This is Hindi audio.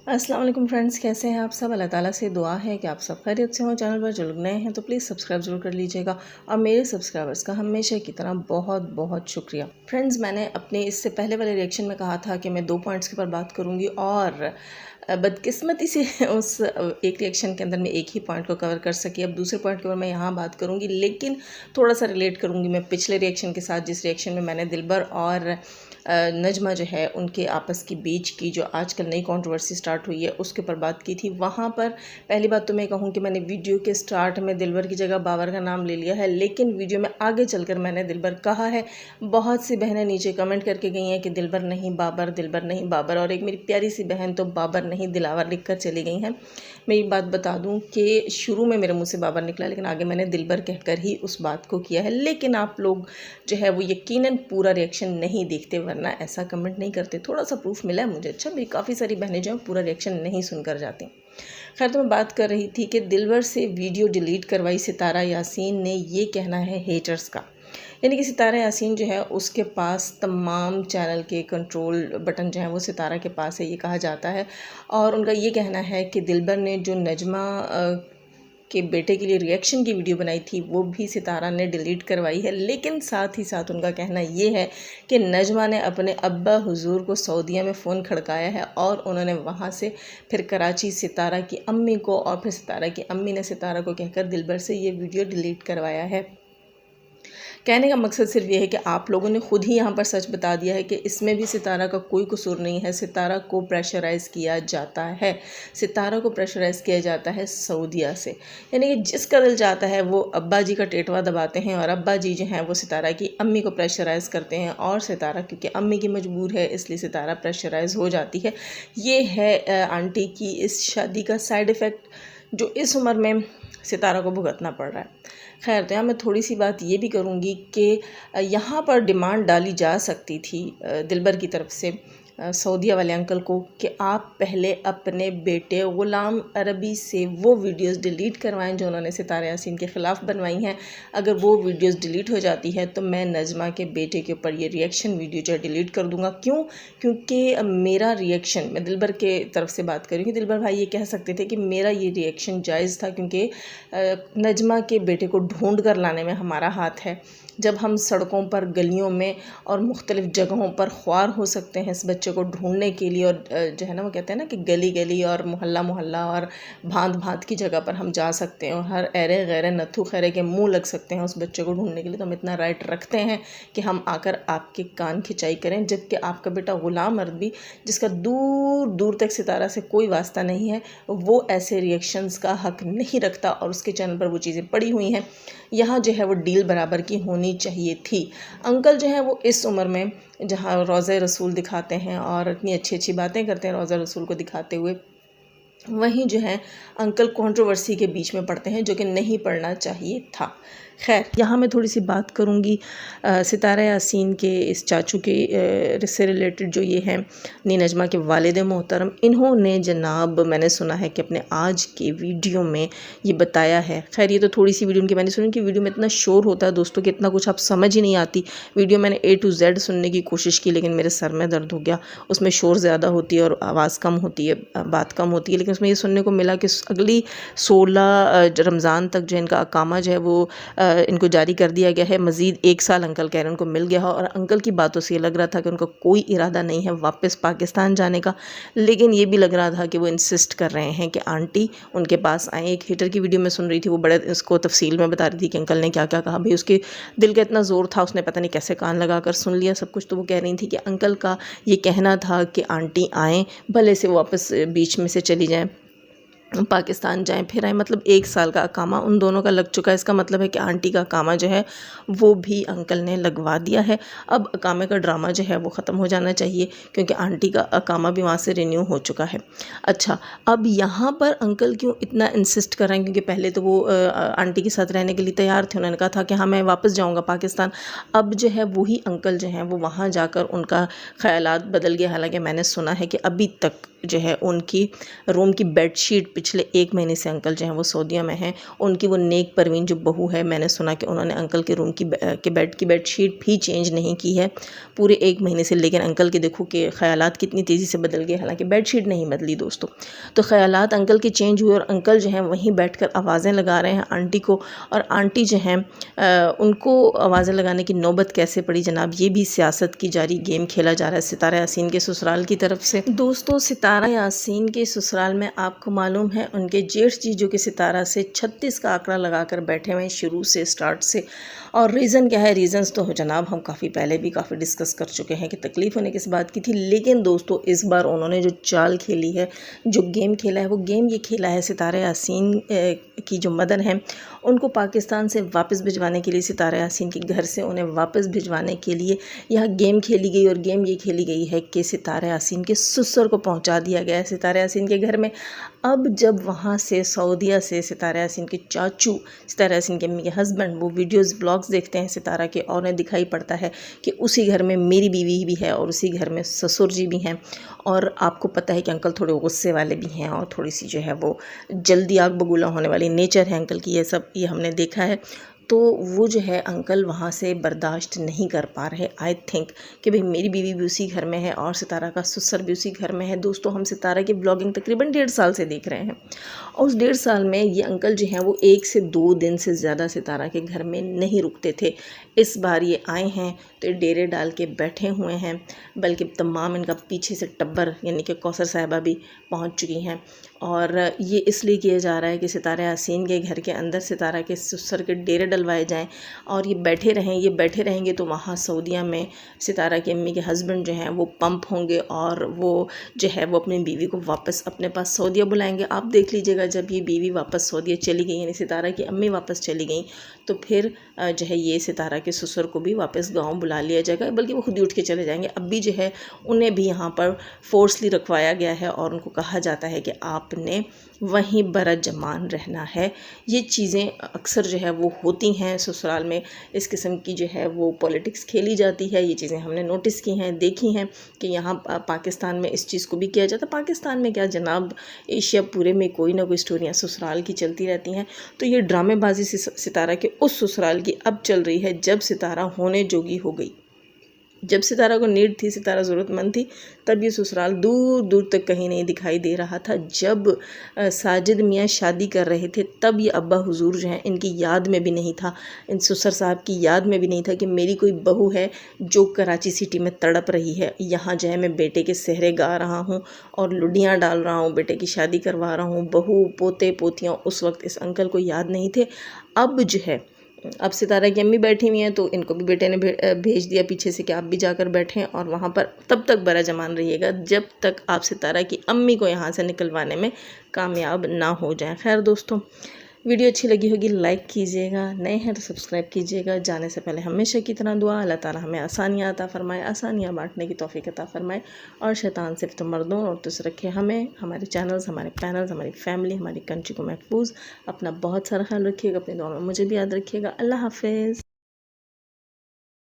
अस्सलाम वालेकुम फ्रेंड्स, कैसे हैं आप सब। अल्लाह ताला से दुआ है कि आप सब खैरियत से हों। चैनल पर जो लोग नए हैं तो प्लीज़ सब्सक्राइब ज़रूर कर लीजिएगा और मेरे सब्सक्राइबर्स का हमेशा की तरह बहुत बहुत शुक्रिया। फ्रेंड्स, मैंने अपने इससे पहले वाले रिएक्शन में कहा था कि मैं 2 पॉइंट्स के ऊपर बात करूँगी और बदकिस्मती से उस एक रिएक्शन के अंदर मैं एक ही पॉइंट को कवर कर सकी। अब दूसरे पॉइंट के ऊपर मैं यहाँ बात करूँगी, लेकिन थोड़ा सा रिलेट करूँगी मैं पिछले रिएक्शन के साथ, जिस रिएक्शन में मैंने दिलबर और नजमा जो है उनके आपस की बीच की जो आजकल नई कंट्रोवर्सी स्टार्ट हुई है उसके ऊपर बात की थी। वहाँ पर पहली बात तो मैं कहूँ कि मैंने वीडियो के स्टार्ट में दिलबर की जगह बाबर का नाम ले लिया है, लेकिन वीडियो में आगे चलकर मैंने दिलबर कहा है। बहुत सी बहनें नीचे कमेंट करके गई हैं कि दिलबर नहीं बाबर, दिलबर नहीं बाबर, और एक मेरी प्यारी सी बहन तो बाबर नहीं दिलावर लिख कर चली गई हैं। मैं एक बात बता दूं कि शुरू में मेरे मुंह से बाबर निकला, लेकिन आगे मैंने दिलबर कहकर ही उस बात को किया है। लेकिन आप लोग जो है वो यकीनन पूरा रिएक्शन नहीं देखते, वरना ऐसा कमेंट नहीं करते। थोड़ा सा प्रूफ मिला है मुझे। अच्छा, मेरी काफ़ी सारी बहनें जो हैं पूरा रिएक्शन नहीं सुनकर जाती। खैर, तो मैं बात कर रही थी कि दिलबर से वीडियो डिलीट करवाई सितारा यासीन ने, ये कहना है हेटर्स का। यानी कि सितारा यासीन जो है उसके पास तमाम चैनल के कंट्रोल बटन जो है वो सितारा के पास है, ये कहा जाता है। और उनका ये कहना है कि दिलबर ने जो नजमा के बेटे के लिए रिएक्शन की वीडियो बनाई थी वो भी सितारा ने डिलीट करवाई है। लेकिन साथ ही साथ उनका कहना ये है कि नजमा ने अपने अब्बा हुजूर को सऊदीया में फ़ोन खड़काया है और उन्होंने वहाँ से फिर कराची सितारा की अम्मी को, और फिर सितारा की अम्मी ने सितारा को कहकर दिलबर से ये वीडियो डिलीट करवाया है। कहने का मकसद सिर्फ ये है कि आप लोगों ने खुद ही यहाँ पर सच बता दिया है कि इसमें भी सितारा का कोई कसूर नहीं है। सितारा को प्रेशराइज़ किया जाता है, सितारा को प्रेशराइज़ किया जाता है सऊदीया से। यानी कि जिसका दिल चाहता है वो अब्बा जी का टेटवा दबाते हैं और अब्बा जी जो हैं वो सितारा की अम्मी को प्रेशराइज़ करते हैं, और सितारा क्योंकि अम्मी की मजबूर है इसलिए सितारा प्रेशराइज़ हो जाती है। ये है आंटी की इस शादी का साइड इफ़ेक्ट जो इस उम्र में सितारा को भुगतना पड़ रहा है। खैर, तो यहाँ मैं थोड़ी सी बात ये भी करूँगी कि यहाँ पर डिमांड डाली जा सकती थी दिलबर की तरफ से सऊदीया वाले अंकल को कि आप पहले अपने बेटे ग़ुलाम अरबी से वो वीडियोस डिलीट करवाएं जो उन्होंने सितारा यासीन के ख़िलाफ़ बनवाई हैं। अगर वो वीडियोस डिलीट हो जाती है तो मैं नजमा के बेटे के ऊपर ये रिएक्शन वीडियो जो है डिलीट कर दूँगा। क्यों? क्योंकि मेरा रिएक्शन, मैं दिलबर के तरफ से बात करूँ कि दिलबर भाई ये कह सकते थे कि मेरा ये रिएक्शन जायज़ था क्योंकि नजमा के बेटे को ढूंढ कर लाने में हमारा हाथ है। जब हम सड़कों पर, गलियों में और मुख्तलिफ़ जगहों पर ख्वार हो सकते हैं इस बच्चे को ढूंढने के लिए, और जो है ना वो कहते हैं ना कि गली गली और मोहल्ला मोहल्ला और भांत भांत की जगह पर हम जा सकते हैं और हर ऐरे गैरे नथु खैरे के मुंह लग सकते हैं उस बच्चे को ढूंढने के लिए, तो हम इतना राइट रखते हैं कि हम आकर आपके कान खिंचाई करें। जबकि आपका बेटा ग़ुलाम अरबी, जिसका दूर दूर तक सितारा से कोई वास्ता नहीं है, वो ऐसे रिएक्शंस का हक़ नहीं रखता और उसके चैनल पर वो चीज़ें पड़ी हुई हैं। यहाँ जो है वो डील बराबर की होनी चाहिए थी। अंकल जो है वो इस उम्र में जहाँ रोज़ा रसूल दिखाते हैं और इतनी अच्छी अच्छी बातें करते हैं रोज़ा रसूल को दिखाते हुए, वहीं जो है अंकल कंट्रोवर्सी के बीच में पड़ते हैं जो कि नहीं पड़ना चाहिए था। खैर, यहाँ मैं थोड़ी सी बात करूँगी सितारा यासीन के इस चाचू के से रिलेटेड जो ये हैं नी नजमा के वालिद मोहतरम। इन्होंने जनाब, मैंने सुना है कि अपने आज के वीडियो में ये बताया है। खैर, ये तो थोड़ी सी वीडियो उनकी मैंने सुनी कि वीडियो में इतना शोर होता है दोस्तों कि इतना कुछ आप समझ ही नहीं आती। वीडियो मैंने A to Z सुनने की कोशिश की लेकिन मेरे सर में दर्द हो गया। उसमें शोर ज़्यादा होती है और आवाज़ कम होती है, बात कम होती है। लेकिन उसमें ये सुनने को मिला कि अगली 16 रमज़ान तक जो इनका अकामा जो है वो इनको जारी कर दिया गया है। मज़ीद 1 साल अंकल कह रहे हैं उनको मिल गया है, और अंकल की बातों से ये लग रहा था कि उनका कोई इरादा नहीं है वापस पाकिस्तान जाने का। लेकिन ये भी लग रहा था कि वो इंसिस्ट कर रहे हैं कि आंटी उनके पास आएँ। एक हेटर की वीडियो में सुन रही थी, वो बड़े उसको तफसील में बता रही थी कि अंकल ने क्या क्या कहा। भाई, उसके दिल का इतना ज़ोर था, उसने पता नहीं कैसे कान लगा कर सुन लिया सब कुछ। तो वो कह रही थी कि अंकल का ये कहना था कि आंटी आएँ, भले से वापस बीच में से चली जाएँ, पाकिस्तान जाएं फिर आए। मतलब 1 साल का अकामा उन दोनों का लग चुका है। इसका मतलब है कि आंटी का अकामा जो है वो भी अंकल ने लगवा दिया है। अब अकामे का ड्रामा जो है वो ख़त्म हो जाना चाहिए क्योंकि आंटी का अकामा भी वहाँ से रिन्यू हो चुका है। अच्छा, अब यहाँ पर अंकल क्यों इतना इंसिस्ट कर रहे हैं? क्योंकि पहले तो वो आंटी के साथ रहने के लिए तैयार थे। उन्होंने कहा था कि हाँ, मैं वापस जाऊँगा पाकिस्तान। अब जो है वही अंकल जो हैं वो वहाँ जाकर उनका ख़यालात बदल गया। हालाँकि मैंने सुना है कि अभी तक जो है उनकी रूम की बेडशीट पिछले 1 महीने से अंकल जो हैं वो सऊदीया में हैं। उनकी वो नेक परवीन जो बहू है, मैंने सुना कि उन्होंने अंकल के रूम की बेड की बेडशीट भी चेंज नहीं की है पूरे 1 महीने से। लेकिन अंकल के देखो कि ख़यालात कितनी तेज़ी से बदल गए, हालांकि बेडशीट नहीं बदली दोस्तों। तो ख़यालात अंकल के चेंज हुए और अंकल जो हैं वहीं बैठकर आवाज़ें लगा रहे हैं आंटी को, और आंटी जो हैं उनको आवाज़ें लगाने की नौबत कैसे पड़ी जनाब, ये भी सियासत की जारी गेम खेला जा रहा है सितारा यासीन के ससुराल की तरफ से। दोस्तों सितारा यासीन के ससुराल में आपको मालूम है उनके जेठ जी जो कि सितारा से 36 का आंकड़ा लगाकर बैठे हुए हैं शुरू से, स्टार्ट से। और रीज़न क्या है, रीज़न्स तो जनाब हम काफ़ी पहले भी काफ़ी डिस्कस कर चुके हैं कि तकलीफ़ होने किस बात की थी। लेकिन दोस्तों इस बार उन्होंने जो चाल खेली है, जो गेम खेला है, वो गेम ये खेला है सितारा यासीन की जो मदर हैं उनको पाकिस्तान से वापस भिजवाने के लिए, सितारा यासीन के घर से उन्हें वापस भिजवाने के लिए यह गेम खेली गई। और गेम ये खेली गई है कि सितारा यासीन के ससुर को पहुंचा दिया गया है सितारा यासीन के घर में। अब जब वहाँ से सऊदीया से सितारा यासीन के चाचू, सितारा यासीन के अम्मी के हस्बैंड वो वीडियोज़ ब्लॉग्स देखते हैं सितारा के, और उन्हें दिखाई पड़ता है कि उसी घर में मेरी बीवी भी है और उसी घर में ससुर जी भी हैं। और आपको पता है कि अंकल थोड़े गुस्से वाले भी हैं और थोड़ी सी जो है वो जल्दी आग बबूला होने वाली नेचर है अंकल की, ये सब ये हमने देखा है। तो वो जो है अंकल वहाँ से बर्दाश्त नहीं कर पा रहे आई थिंक कि भाई मेरी बीवी भी उसी घर में है और सितारा का ससुर भी उसी घर में है। दोस्तों हम सितारा की ब्लॉगिंग तकरीबन 1.5 साल से देख रहे हैं और उस 1.5 साल में ये अंकल जो हैं वो 1 से 2 दिन से ज़्यादा सितारा के घर में नहीं रुकते थे। इस बार ये आए हैं तो ये डेरे डाल के बैठे हुए हैं, बल्कि तमाम इनका पीछे से टब्बर यानी कि कौसर साहिबा भी पहुँच चुकी हैं। और ये इसलिए किया जा रहा है कि सितारा यासीन के घर के अंदर सितारा के ससुर के डेरे डलवाए जाएं और ये बैठे रहें। ये बैठे रहेंगे तो वहाँ सऊदीया में सितारा की अम्मी के हस्बैंड जो हैं वो पंप होंगे और वो जो है वो अपनी बीवी को वापस अपने पास सऊदीया बुलाएंगे। आप देख लीजिएगा जब ये बीवी वापस सऊदीया चली गई यानी सितारा की अम्मी वापस चली गई तो फिर जो है ये सितारा के ससुर को भी वापस गाँव बुला लिया जाएगा, बल्कि वो खुद ही उठ के चले जाएंगे। अब भी जो है उन्हें भी यहाँ पर फोर्सली रखवाया गया है और उनको कहा जाता है कि आपने वहीं बरत जमान रहना है। ये चीज़ें अक्सर जो है वो होती हैं ससुराल में, इस किस्म की जो है वो पॉलिटिक्स खेली जाती है। ये चीज़ें हमने नोटिस की हैं, देखी हैं कि यहाँ पाकिस्तान में इस चीज़ को भी किया जाता है। पाकिस्तान में क्या जनाब, एशिया पूरे में कोई ना कोई स्टोरियाँ ससुराल की चलती रहती हैं। तो ये ड्रामेबाजी सितारा के उस ससुराल की अब चल रही है जब सितारा होने जोगी हो गई। जब सितारा को नीड थी, सितारा ज़रूरतमंद थी, तब ये ससुराल दूर दूर तक कहीं नहीं दिखाई दे रहा था। जब साजिद मियाँ शादी कर रहे थे तब ये अब्बा हुजूर जो हैं इनकी याद में भी नहीं था, इन ससुर साहब की याद में भी नहीं था कि मेरी कोई बहू है जो कराची सिटी में तड़प रही है। यहाँ जो है मैं बेटे के सेहरे गा रहा हूँ और लुडियाँ डाल रहा हूँ, बेटे की शादी करवा रहा हूँ, बहू पोते पोतियाँ उस वक्त इस अंकल को याद नहीं थे। अब जो है अब सितारा की अम्मी बैठी हुई हैं तो इनको भी बेटे ने भेज दिया पीछे से कि आप भी जाकर बैठें और वहाँ पर तब तक बरा जमान रहिएगा जब तक आप सितारा की अम्मी को यहाँ से निकलवाने में कामयाब ना हो जाएं। खैर दोस्तों, वीडियो अच्छी लगी होगी लाइक कीजिएगा, नए हैं तो सब्सक्राइब कीजिएगा। जाने से पहले हमेशा की तरह दुआ, अल्लाह ताला हमें आसानियाँ अता फरमाए, आसानियाँ बांटने की तौफीक अता फरमाए और शैतान सिर्फ तो मर्दों और औरतों से रखे हमें, हमारे चैनल्स, हमारे पैनल्स, हमारी फैमिली, हमारी कंट्री को महफूज। अपना बहुत सारा ख्याल रखिएगा, अपनी दुआ में मुझे भी याद रखिएगा। अल्लाह हाफिज़।